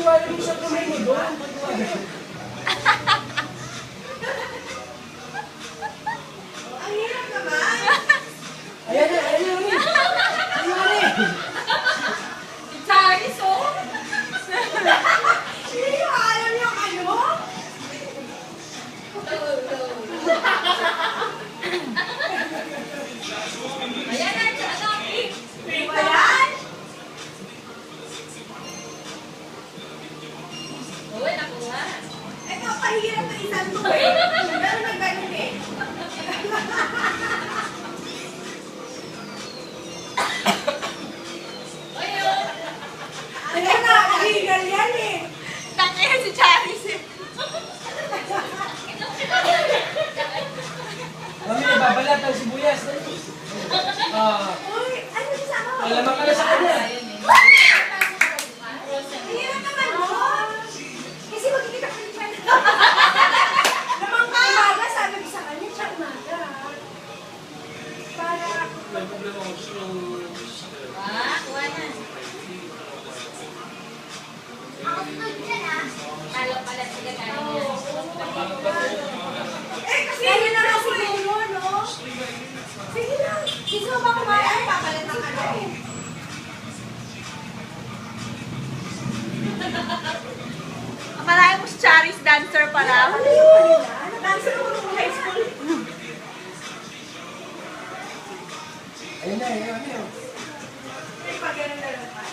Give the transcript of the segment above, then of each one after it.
pagtiwala mo sa kamay mo doon. Ang hirap naman. Ayan na, ayan na. Ano na rin? Charis, oh. Hindi nyo alam yung ano? Ayan na, ano? Ayan? Uy, nakuha. Ito, pahirap na isang to eh. Pero nag-ganun eh. Ayan na, kahigal yan eh. Tangina si Charis eh. Mami, nababalat ang sibuyas. Uy, ano yung sama mo? Alam ka na sa kanya. Hirap naman mo. Kasi magkikita ka rin pa na. Naman ka. Umaga, sabi ko sa kanya, siya umaga. Para... May problema ko sa Kuha na. Talo pala sila tayo niya. Eh, kasi yun na lang siguro, no? Sige na. Gusto mo ba kumain? Papalit ng ano eh. Akalain mo si Charis dancer pala. Ano yung kanila? Nag-dancer ako nung high school. Ayun na, ayun na. May pag-ganun na lang pa.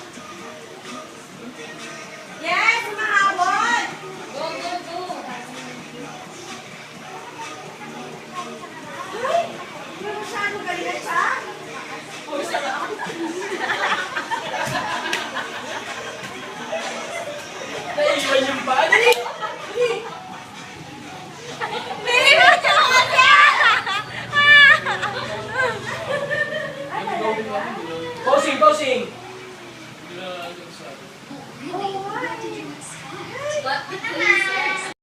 Yes! Umahawon! Go, go, go! Ay! Yung masyado galing na siya.